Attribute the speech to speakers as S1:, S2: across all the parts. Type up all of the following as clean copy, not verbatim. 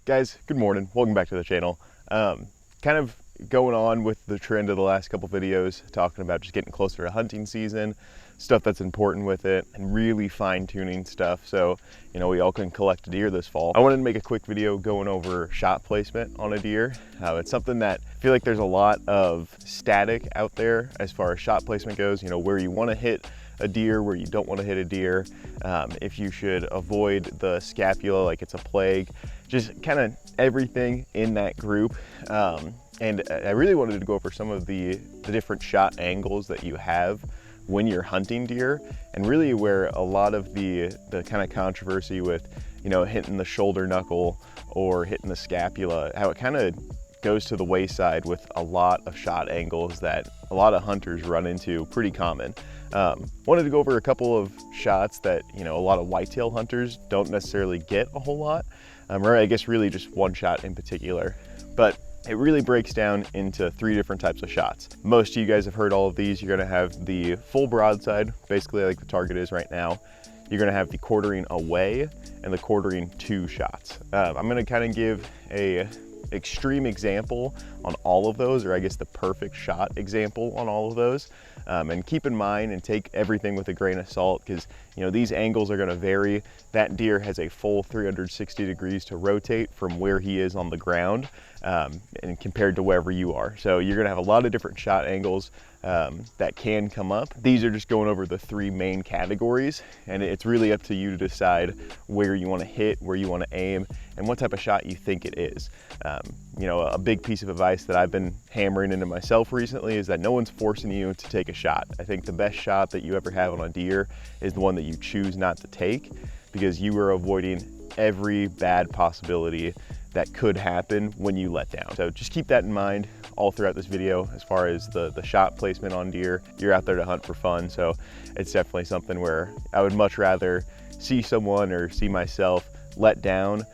S1: Guys, good morning. Welcome back to the channel. Kind of going on with the trend of the last couple videos, talking about just getting closer to hunting season, stuff that's important with it, and really fine-tuning stuff so, you know, we all can collect a deer this fall. I wanted to make a quick video going over shot placement on a deer. It's something that I feel like there's a lot of static out there as far as shot placement goes, you know, where you want to hit a deer, where you don't want to hit a deer, if you should avoid the scapula like it's a plague, just kind of everything in that group. And I really wanted to go over some of the different shot angles that you have when you're hunting deer, and really where a lot of the kind of controversy with, you know, hitting the shoulder knuckle or hitting the scapula, how it kind of goes to the wayside with a lot of shot angles that a lot of hunters run into, pretty common. Wanted to go over a couple of shots that, you know, a lot of whitetail hunters don't necessarily get a whole lot, or I guess really just one shot in particular. But it really breaks down into 3 different types of shots. Most of you guys have heard all of these. You're gonna have the full broadside, basically like the target is right now. You're gonna have the quartering away and the quartering to shots. I'm gonna kind of give a extreme example on all of those, or I guess the perfect shot example on all of those. And keep in mind and take everything with a grain of salt, because, you know, these angles are going to vary. That deer has a full 360 degrees to rotate from where he is on the ground, and compared to wherever you are. So you're going to have a lot of different shot angles that can come up. These are just going over the 3 main categories, and it's really up to you to decide where you want to hit, where you want to aim, and what type of shot you think it is. You know, a big piece of advice that I've been hammering into myself recently is that no one's forcing you to take a shot. I think the best shot that you ever have on a deer is the one that you choose not to take, because you are avoiding every bad possibility that could happen when you let down. So just keep that in mind all throughout this video. As far as the shot placement on deer, you're out there to hunt for fun, so it's definitely something where I would much rather see someone or see myself let down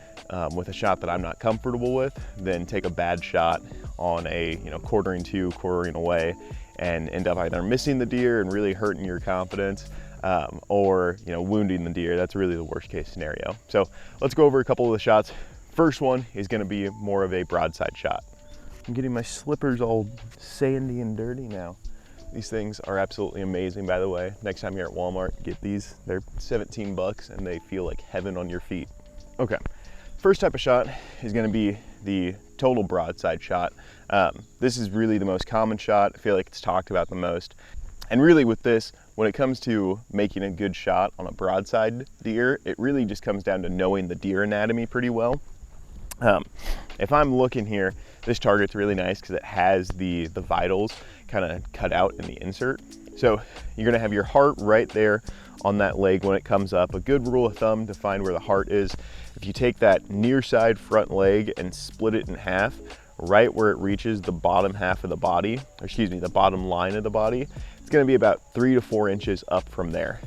S1: with a shot that I'm not comfortable with than take a bad shot on a, you know, quartering to, quartering away, and end up either missing the deer and really hurting your confidence, or, you know, wounding the deer. That's really the worst case scenario. So let's go over a couple of the shots. First one is going to be more of a broadside shot. I'm getting my slippers all sandy and dirty now. These things are absolutely amazing, by the way. Next time you're at Walmart, get these. They're 17 bucks and they feel like heaven on your feet. Okay, first type of shot is going to be the total broadside shot. This is really the most common shot. I feel like it's talked about the most. And really with this, when it comes to making a good shot on a broadside deer, it really just comes down to knowing the deer anatomy pretty well. If I'm looking here, this target's really nice because it has the vitals kind of cut out in the insert. So you're gonna have your heart right there on that leg when it comes up. A good rule of thumb to find where the heart is, if you take that near side front leg and split it in half, right where it reaches the bottom half of the body, or excuse me, the bottom line of the body, it's gonna be about 3 to 4 inches up from there.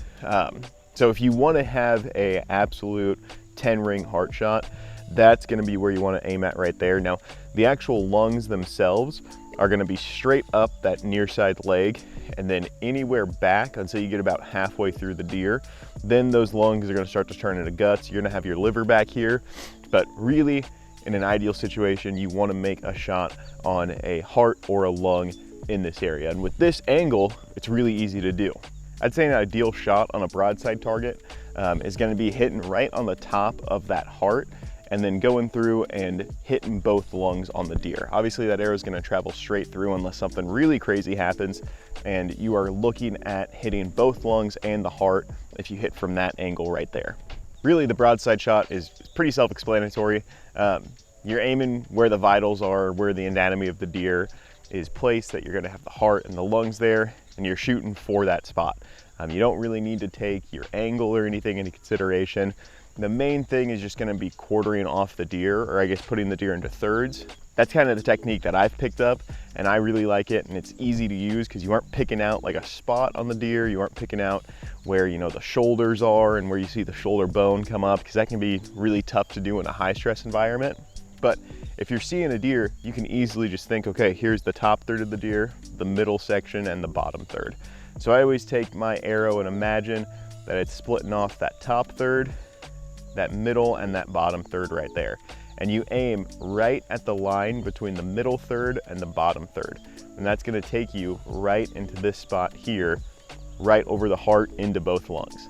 S1: So if you wanna have a absolute 10-ring heart shot, that's gonna be where you wanna aim at right there. Now, the actual lungs themselves are gonna be straight up that near side leg, and then anywhere back until you get about halfway through the deer. Then those lungs are gonna start to turn into guts. You're gonna have your liver back here, but really, in an ideal situation, you wanna make a shot on a heart or a lung in this area. And with this angle, it's really easy to do. I'd say an ideal shot on a broadside target is gonna be hitting right on the top of that heart, and then going through and hitting both lungs on the deer. Obviously that arrow is gonna travel straight through unless something really crazy happens, and you are looking at hitting both lungs and the heart if you hit from that angle right there. Really, the broadside shot is pretty self-explanatory. You're aiming where the vitals are, where the anatomy of the deer is placed, that you're gonna have the heart and the lungs there, and you're shooting for that spot. You don't really need to take your angle or anything into consideration. The main thing is just gonna be quartering off the deer, or I guess putting the deer into thirds. That's kind of the technique that I've picked up, and I really like it, and it's easy to use because you aren't picking out like a spot on the deer. You aren't picking out where, you know, the shoulders are and where you see the shoulder bone come up, because that can be really tough to do in a high stress environment. But if you're seeing a deer, you can easily just think, okay, here's the top third of the deer, the middle section, and the bottom third. So I always take my arrow and imagine that it's splitting off that top third, that middle and that bottom third right there. And you aim right at the line between the middle third and the bottom third. And that's gonna take you right into this spot here, right over the heart into both lungs.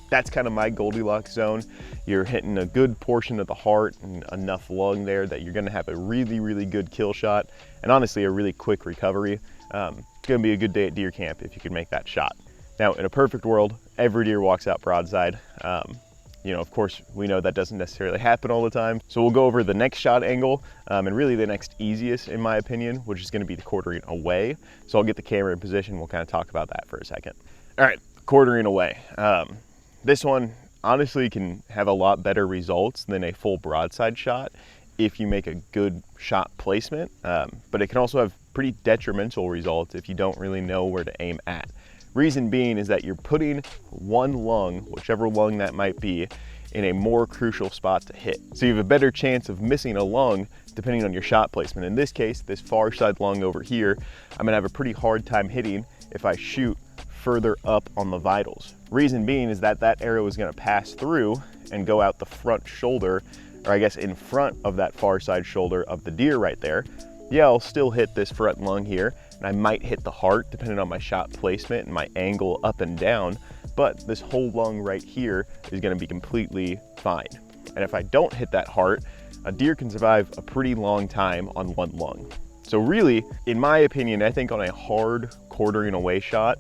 S1: That's kind of my Goldilocks zone. You're hitting a good portion of the heart and enough lung there that you're gonna have a really, really good kill shot, and honestly, a really quick recovery. It's gonna be a good day at deer camp if you can make that shot. Now, in a perfect world, every deer walks out broadside. You know, of course, we know that doesn't necessarily happen all the time. So we'll go over the next shot angle, and really the next easiest, in my opinion, which is gonna be the quartering away. So I'll get the camera in position. We'll kind of talk about that for a second. All right, quartering away. This one honestly can have a lot better results than a full broadside shot if you make a good shot placement, but it can also have pretty detrimental results if you don't really know where to aim at. Reason being is that you're putting one lung, whichever lung that might be, in a more crucial spot to hit. So you have a better chance of missing a lung depending on your shot placement. In this case, this far side lung over here, I'm gonna have a pretty hard time hitting if I shoot further up on the vitals. Reason being is that that arrow is gonna pass through and go out the front shoulder, or I guess in front of that far side shoulder of the deer right there. Yeah, I'll still hit this front lung here, and I might hit the heart depending on my shot placement and my angle up and down, but this whole lung right here is gonna be completely fine. And if I don't hit that heart, a deer can survive a pretty long time on one lung. So really, in my opinion, I think on a hard quartering away shot,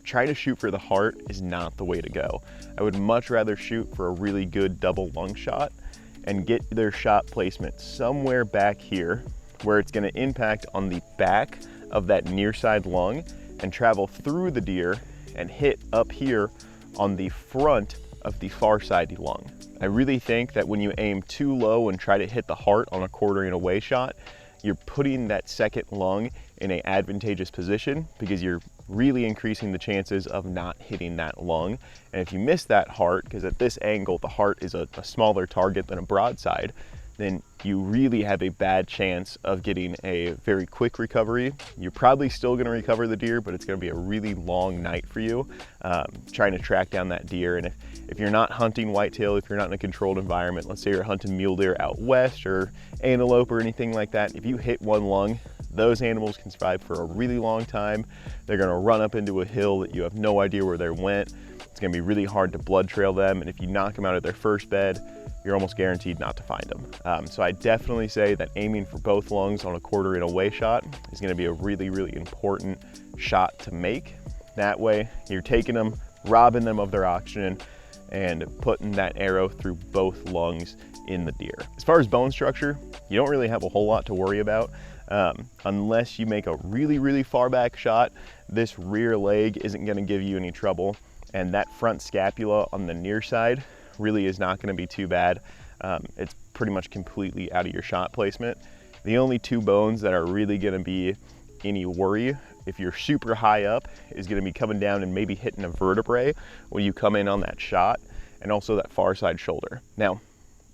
S1: trying to shoot for the heart is not the way to go. I would much rather shoot for a really good double lung shot and get their shot placement somewhere back here where it's gonna impact on the back of that near side lung and travel through the deer and hit up here on the front of the far side lung. I really think that when you aim too low and try to hit the heart on a quartering away shot, you're putting that second lung in an advantageous position because you're really increasing the chances of not hitting that lung. And if you miss that heart, because at this angle, the heart is a smaller target than a broadside, then you really have a bad chance of getting a very quick recovery. You're probably still gonna recover the deer, but it's gonna be a really long night for you trying to track down that deer. And if you're not hunting whitetail, if you're not in a controlled environment, let's say you're hunting mule deer out west or antelope or anything like that, if you hit one lung, those animals can survive for a really long time. They're gonna run up into a hill that you have no idea where they went. It's gonna be really hard to blood trail them. And if you knock them out of their first bed, you're almost guaranteed not to find them. So I definitely say that aiming for both lungs on a quartering away shot is gonna be a really, really important shot to make. That way you're taking them, robbing them of their oxygen, and putting that arrow through both lungs in the deer. As far as bone structure, you don't really have a whole lot to worry about. Unless you make a really, really far back shot, this rear leg isn't gonna give you any trouble. And that front scapula on the near side really is not gonna be too bad. It's pretty much completely out of your shot placement. The only two bones that are really gonna be any worry, if you're super high up, is gonna be coming down and maybe hitting a vertebrae when you come in on that shot, and also that far side shoulder. Now,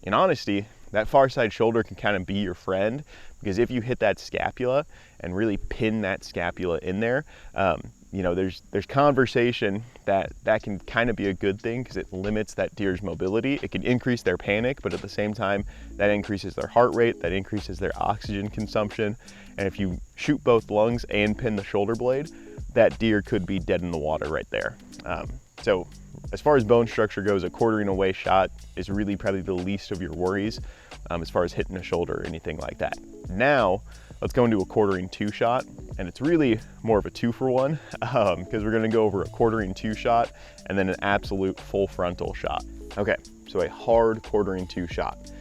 S1: in honesty, that far side shoulder can kind of be your friend, because if you hit that scapula and really pin that scapula in there, you know, there's conversation that can kind of be a good thing because it limits that deer's mobility. It can increase their panic, but at the same time, that increases their heart rate, that increases their oxygen consumption. And if you shoot both lungs and pin the shoulder blade, that deer could be dead in the water right there. So as far as bone structure goes, a quartering away shot is really probably the least of your worries as far as hitting a shoulder or anything like that. Now, let's go into a quartering two shot, and it's really more of a 2-for-1 because we're gonna go over a quartering two shot and then an absolute full frontal shot. Okay, so a hard quartering two shot.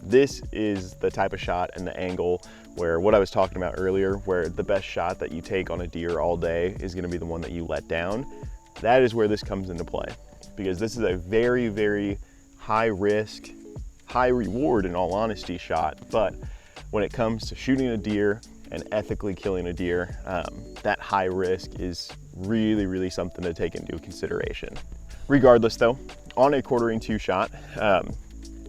S1: This is the type of shot and the angle where what I was talking about earlier, where the best shot that you take on a deer all day is gonna be the one that you let down. That is where this comes into play, because this is a very, very high risk, high reward in all honesty shot. But when it comes to shooting a deer and ethically killing a deer, that high risk is really, really something to take into consideration. Regardless though, on a quartering two shot,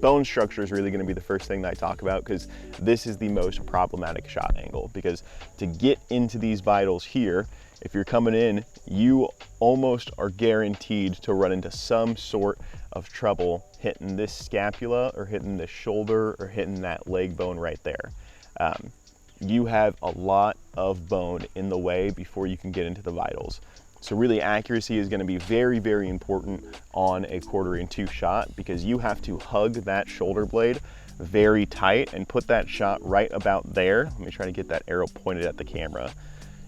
S1: bone structure is really going to be the first thing that I talk about, because this is the most problematic shot angle. Because to get into these vitals here, if you're coming in, you almost are guaranteed to run into some sort of trouble hitting this scapula or hitting this shoulder or hitting that leg bone right there. You have a lot of bone in the way before you can get into the vitals. So really, accuracy is going to be very, very important on a 1/4-2 shot, because you have to hug that shoulder blade very tight and put that shot right about there. Let me try to get that arrow pointed at the camera.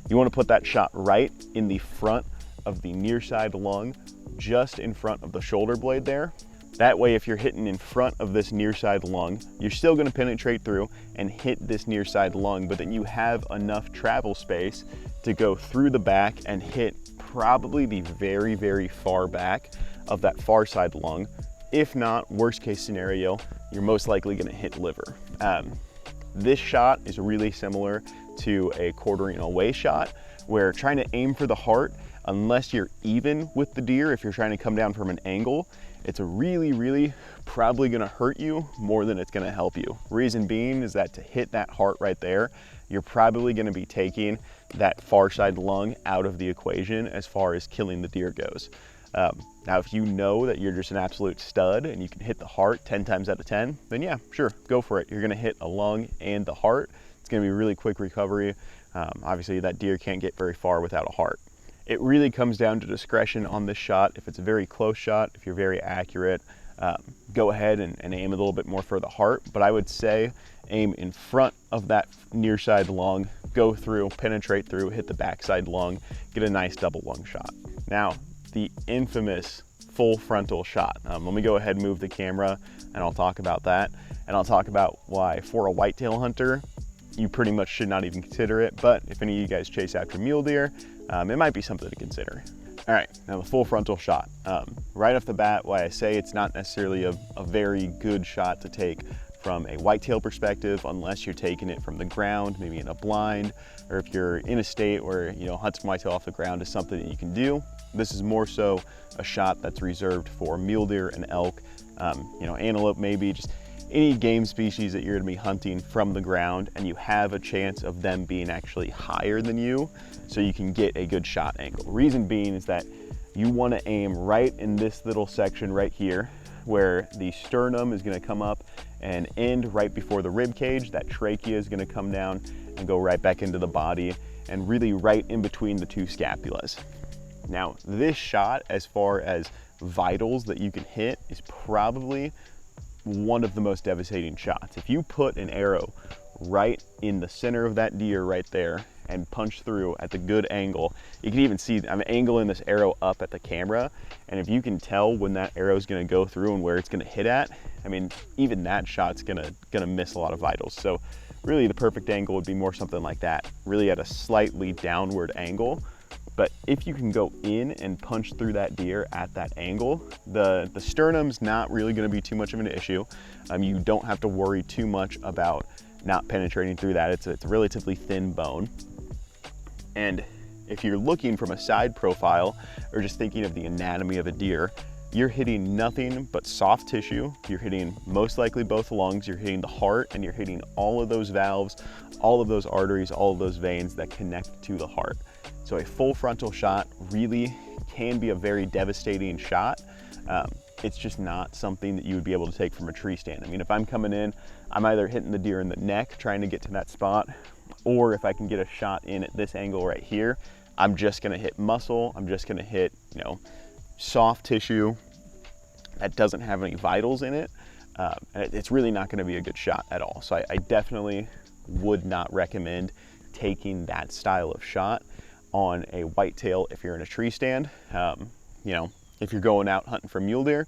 S1: You want to put that shot right in the front of the near side lung, just in front of the shoulder blade there. That way, if you're hitting in front of this near side lung, you're still going to penetrate through and hit this near side lung, but then you have enough travel space to go through the back and hit probably the very, very far back of that far side lung. If not, worst case scenario, you're most likely going to hit liver. This shot is really similar to a 1/4 away shot, where trying to aim for the heart, unless you're even with the deer, if you're trying to come down from an angle, it's really probably gonna hurt you more than it's gonna help you. Reason being is that to hit that heart right there, you're probably gonna be taking that far side lung out of the equation as far as killing the deer goes. Now, if you know that you're just an absolute stud and you can hit the heart 10 times out of 10, then yeah, sure, go for it. You're gonna hit a lung and the heart. It's gonna be really quick recovery. Obviously, that deer can't get very far without a heart. It really comes down to discretion on this shot. If it's a very close shot, if you're very accurate, go ahead and aim a little bit more for the heart. But I would say aim in front of that near side lung, go through, penetrate through, hit the backside lung, get a nice double lung shot. Now, the infamous full frontal shot. Let me go ahead and move the camera and I'll talk about that. And I'll talk about why for a whitetail hunter, you pretty much should not even consider it. But if any of you guys chase after mule deer, it might be something to consider. All right, now the full frontal shot. Right off the bat, why I say it's not necessarily a very good shot to take from a whitetail perspective, unless you're taking it from the ground, maybe in a blind, or if you're in a state where, you know, hunting whitetail off the ground is something that you can do. This is more so a shot that's reserved for mule deer and elk, you know, antelope maybe, just any game species that you're gonna be hunting from the ground, and you have a chance of them being actually higher than you, so you can get a good shot angle. Reason being is that you wanna aim right in this little section right here, where the sternum is gonna come up and end right before the rib cage. That trachea is gonna come down and go right back into the body, and really right in between the two scapulas. Now, this shot, as far as vitals that you can hit, is probably one of the most devastating shots. If you put an arrow right in the center of that deer right there and punch through at the good angle, you can even see I'm angling this arrow up at the camera, and if you can tell when that arrow is going to go through and where it's going to hit at, I mean, even that shot's gonna miss a lot of vitals. So really the perfect angle would be more something like that, really at a slightly downward angle. But if you can go in and punch through that deer at that angle, the sternum's not really gonna be too much of an issue. You don't have to worry too much about not penetrating through that. It's a relatively thin bone. And if you're looking from a side profile or just thinking of the anatomy of a deer, you're hitting nothing but soft tissue. You're hitting most likely both lungs, you're hitting the heart, and you're hitting all of those valves, all of those arteries, all of those veins that connect to the heart. So a full frontal shot really can be a very devastating shot. It's just not something that you would be able to take from a tree stand. I mean, if I'm coming in, I'm either hitting the deer in the neck, trying to get to that spot, or if I can get a shot in at this angle right here, I'm just gonna hit muscle, I'm just gonna hit, you know, soft tissue that doesn't have any vitals in it. And it's really not gonna be a good shot at all. So I definitely would not recommend taking that style of shot on a whitetail if you're in a tree stand. You know, if you're going out hunting for mule deer,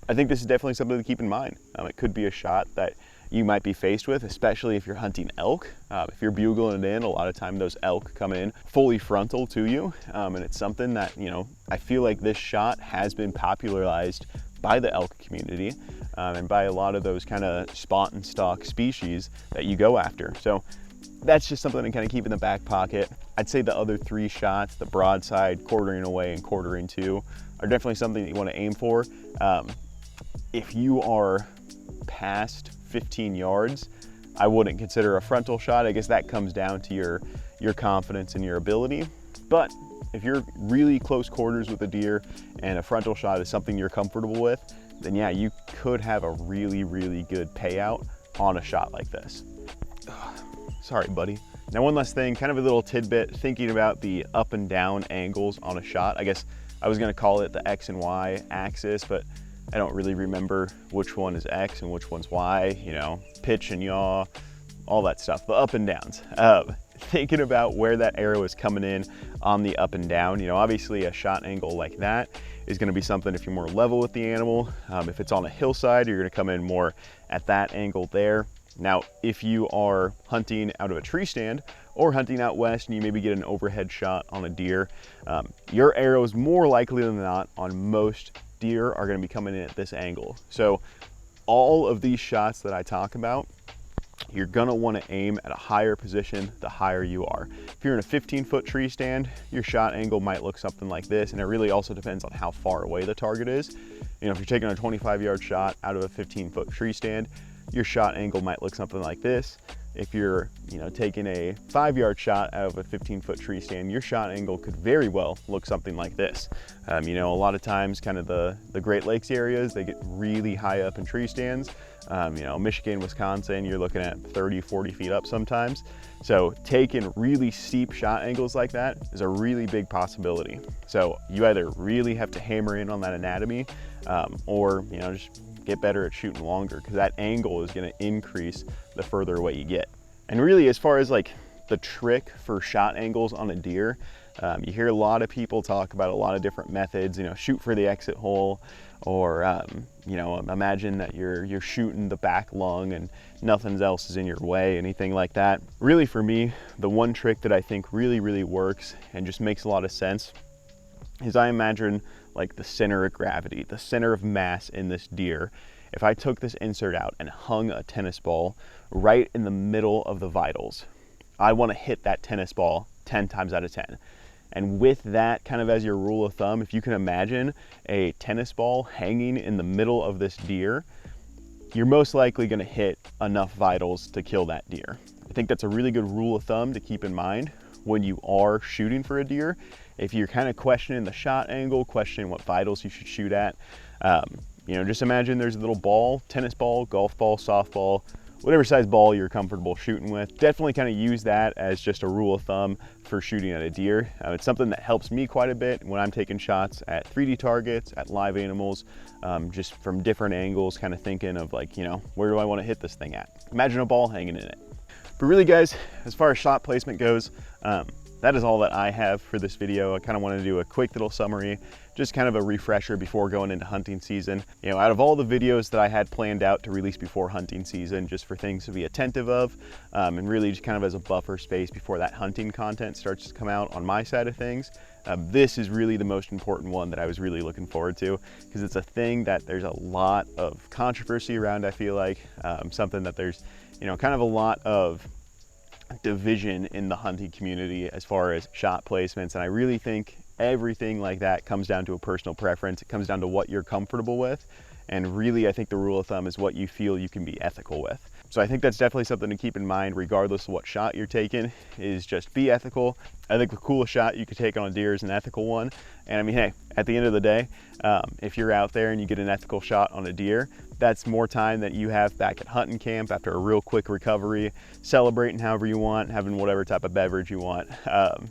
S1: I think this is definitely something to keep in mind. It could be a shot that you might be faced with, especially if you're hunting elk. If you're bugling it in, a lot of time those elk come in fully frontal to you. And it's something that, you know, I feel like this shot has been popularized by the elk community and by a lot of those kind of spot and stalk species that you go after. So that's just something to kind of keep in the back pocket. I'd say the other three shots, the broadside, 1/4 away, and 1/4 are definitely something that you want to aim for. If you are past 15 yards, I wouldn't consider a frontal shot. I guess that comes down to your confidence and your ability. But if you're really close quarters with a deer and a frontal shot is something you're comfortable with, then yeah, you could have a really, really good payout on a shot like this. Sorry, buddy. Now, one last thing, kind of a little tidbit, thinking about the up and down angles on a shot. I guess I was gonna call it the X and Y axis, but I don't really remember which one is X and which one's Y, you know, pitch and yaw, all that stuff, the up and downs. Thinking about where that arrow is coming in on the up and down, you know, obviously a shot angle like that is gonna be something if you're more level with the animal. If it's on a hillside, you're gonna come in more at that angle there. Now, if you are hunting out of a tree stand or hunting out west and you maybe get an overhead shot on a deer, your arrows more likely than not on most deer are going to be coming in at this angle. So all of these shots that I talk about, you're going to want to aim at a higher position the higher you are. If you're in a 15-foot tree stand, your shot angle might look something like this, and it really also depends on how far away the target is. You know, if you're taking a 25-yard shot out of a 15-foot tree stand, your shot angle might look something like this. If you're, you know, taking a 5-yard shot out of a 15-foot tree stand, your shot angle could very well look something like this. You know, a lot of times kind of the Great Lakes areas, they get really high up in tree stands. You know, Michigan, Wisconsin, you're looking at 30, 40 feet up sometimes. So taking really steep shot angles like that is a really big possibility. So you either really have to hammer in on that anatomy or, you know, just get better at shooting longer, because that angle is going to increase the further away you get. And really, as far as like the trick for shot angles on a deer, you hear a lot of people talk about a lot of different methods, you know, shoot for the exit hole, or you know, imagine that you're shooting the back lung and nothing else is in your way, anything like that. Really, for me, the one trick that I think really works and just makes a lot of sense is I imagine like the center of gravity, the center of mass in this deer. If I took this insert out and hung a tennis ball right in the middle of the vitals, I want to hit that tennis ball 10 times out of 10. And with that kind of as your rule of thumb, if you can imagine a tennis ball hanging in the middle of this deer, you're most likely going to hit enough vitals to kill that deer. I think that's a really good rule of thumb to keep in mind when you are shooting for a deer. If you're kind of questioning the shot angle, questioning what vitals you should shoot at, you know, just imagine there's a little ball, tennis ball, golf ball, softball, whatever size ball you're comfortable shooting with. Definitely kind of use that as just a rule of thumb for shooting at a deer. It's something that helps me quite a bit when I'm taking shots at 3D targets, at live animals, just from different angles, kind of thinking of like, you know, where do I want to hit this thing at? Imagine a ball hanging in it. But really, guys, as far as shot placement goes, that is all that I have for this video. I kind of want to do a quick little summary, just kind of a refresher before going into hunting season. You know, out of all the videos that I had planned out to release before hunting season, just for things to be attentive of, and really just kind of as a buffer space before that hunting content starts to come out on my side of things, this is really the most important one that I was really looking forward to, because it's a thing that there's a lot of controversy around, I feel like, something that there's, you know, kind of a lot of division in the hunting community as far as shot placements. And I really think everything like that comes down to a personal preference. It comes down to what you're comfortable with. And really, I think the rule of thumb is what you feel you can be ethical with. So I think that's definitely something to keep in mind, regardless of what shot you're taking, is just be ethical. I think the coolest shot you could take on a deer is an ethical one. And I mean, hey, at the end of the day, if you're out there and you get an ethical shot on a deer, that's more time that you have back at hunting camp after a real quick recovery, celebrating however you want, having whatever type of beverage you want.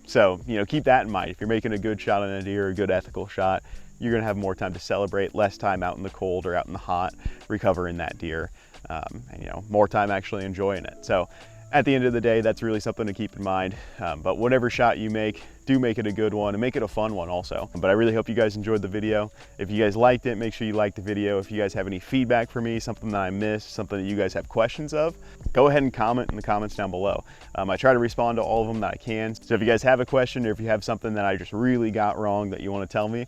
S1: So, you know, keep that in mind. If you're making a good shot on a deer, a good ethical shot, you're gonna have more time to celebrate, less time out in the cold or out in the hot, recovering that deer, and, you know, more time actually enjoying it. So at the end of the day, that's really something to keep in mind. But whatever shot you make, do make it a good one and make it a fun one also. But I really hope you guys enjoyed the video. If you guys liked it, make sure you like the video. If you guys have any feedback for me, something that I missed, something that you guys have questions of, go ahead and comment in the comments down below. I try to respond to all of them that I can. So if you guys have a question, or if you have something that I just really got wrong that you want to tell me,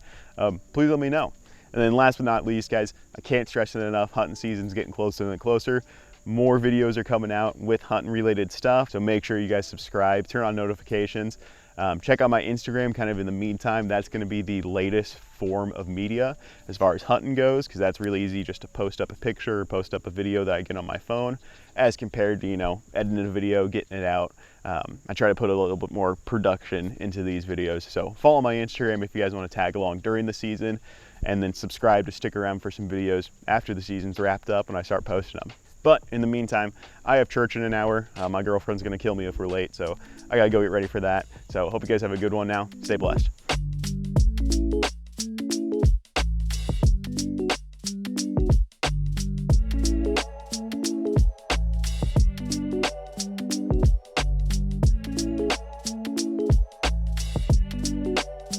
S1: please let me know. And then last but not least, guys, I can't stress it enough, hunting season's getting closer and closer. More videos are coming out with hunting related stuff, so make sure you guys subscribe, turn on notifications. Check out my Instagram kind of in the meantime. That's going to be the latest form of media as far as hunting goes, because that's really easy just to post up a picture, post up a video that I get on my phone, as compared to, you know, editing a video, getting it out. I try to put a little bit more production into these videos. So follow my Instagram if you guys want to tag along during the season, and then subscribe to stick around for some videos after the season's wrapped up when I start posting them. But in the meantime, I have church in an hour. My girlfriend's gonna kill me if we're late, so I gotta go get ready for that. So hope you guys have a good one now. Stay blessed.